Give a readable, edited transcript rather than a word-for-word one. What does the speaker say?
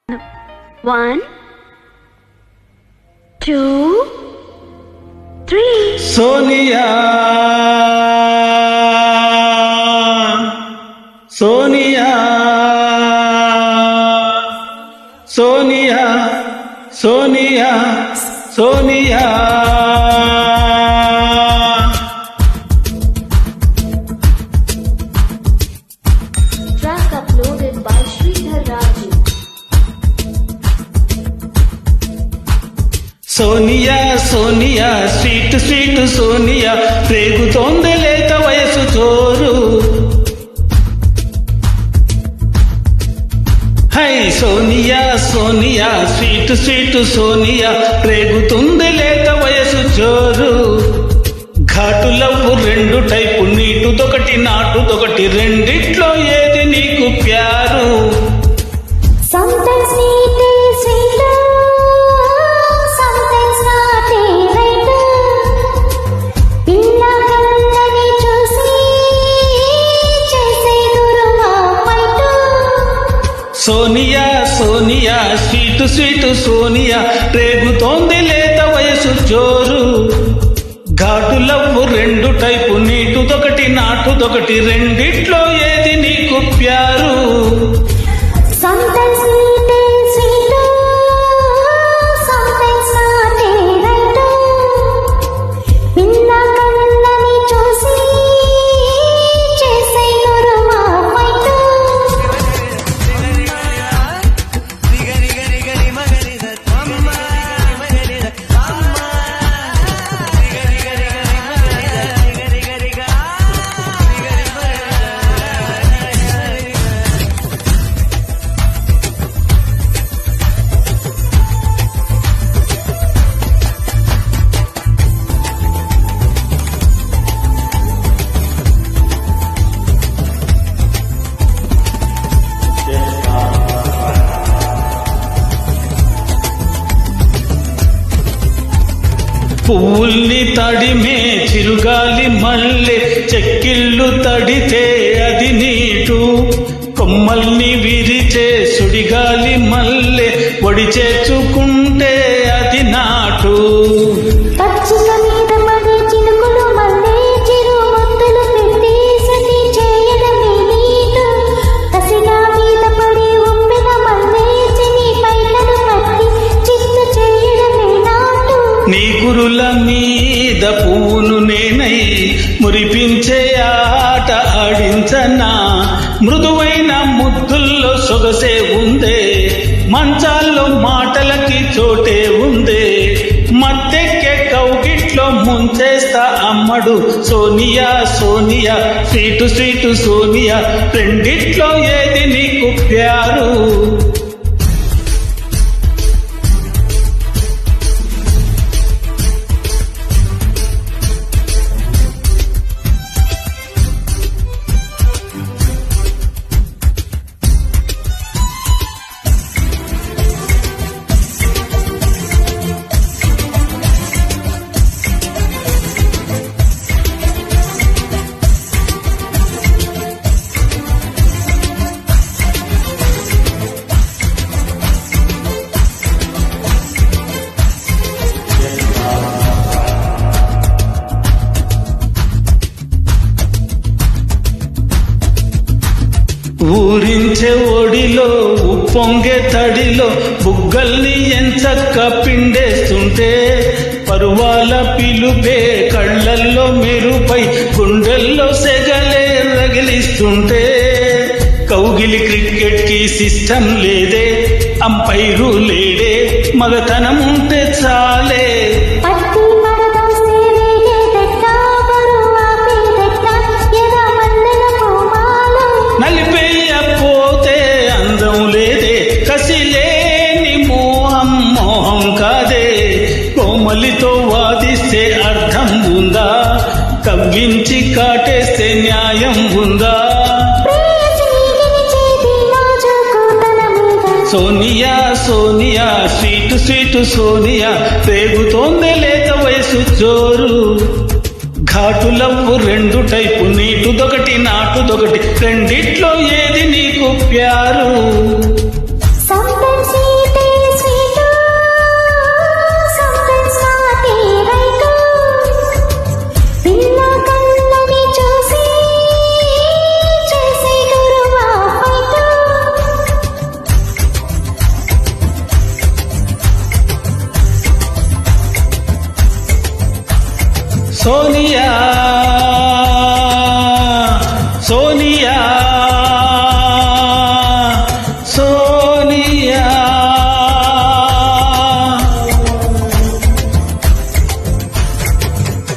1, 2, 3. Sonia, Sonia, Sonia, Sonia, Sonia. Track uploaded by Sridhar Raju. Sonia Sonia sweet sweet Sonia రేగుతోంది లేత వయసు చోరు. Hi Sonia Sonia sweet sweet Sonia రేగుతుంది లేత వయసు చోరు. ఘాటు లవ్వు రెండు టైపు, నీటుదొకటి నాటుదొకటి, రెండిట్లో ఏది నీకు ప్యారు? Sometimes sweet is sweeter, sometimes not right. పిల్ల కళ్ళని చూసి చేసేదురు మా fight. Sonia Sonia sweet sweet Sonia రేగుతోంది లేత వయసు జోరు. ఘాటు లవ్వు రెండు టైపు, నీటుదొకటి నాటుదొకటి, రెండిట్లో ఏది నీకు ప్యారు? Sometimes sweet is sweeter, sometimes not right. పిల్ల కళ్ళని చూసి చేసేదురు మా ఫైట్. పువ్వుల్ని తడిమే చిరుగాలి మల్లె, చెక్కిళ్ళు తడితే అది నీటు. కొమ్మల్ని విరిచే సుడిగాలి మల్లె, ఒడి చేర్చుకుంటే అది నాటు. పచ్చిక మీద పడే చినుకులు మళ్ళీ చిరు ముద్దులు పెట్టి సతి చేయడమే నీటు. కసిగా మీద పడి ఉప్పిన మళ్ళీ చెని పైలను పట్టి చిత్తు చేయడమే నాటు. నీ గురుల మీద పువ్వును నేనై మురిపించే ఆట ఆడించనా? మృదువైన ముద్దుల్లో సొగసే ఉందే, మంచాల్లో మాటలకి చోటే ఉందే. మత్తెక్కే కౌగిట్లో ముంచేస్తా అమ్మడు. సోనియా సోనియా స్వీటు స్వీటు సోనియా, రెండిట్లో ఏది నీకు ప్యారు? ఊరించే ఒడిలో ఉప్పొంగే తడిలో బుగ్గల్ని ఎంచక్క పిండేస్తుంటే, పరువాల పిలుపే కళ్ళల్లో మెరుపై గుండెల్లో సెగలే రగిలిస్తుంటే. కౌగిలి క్రికెట్ కి సిస్టమ్ లేదే, అంపైరు లేడే, మగతనం ఉంటే చాలే. పట్టి పడదోస్తే రేగేదెట్ట, బరువు ఆపేదెట్ట, ఎద మల్లెల పూమాల. నలిపేయపోతే అందం లేదే, కసిలేని మోహం మోహం కాదే. కోమలితో వాదిస్తే అర్థం ఉందా, కవ్వించి కాటేస్తే న్యాయం ఉందా? సోనియా సోనియా స్వీట్ స్వీట్ సోనియా రేగుతోంది లేత వయసు జోరు. ఘాటు లవ్వు రెండు టైపు, నీటుదొకటి నాటుదొకటి, రెండిట్లో ఏది నీకు ప్యారు? Sometimes సోనియా సోనియా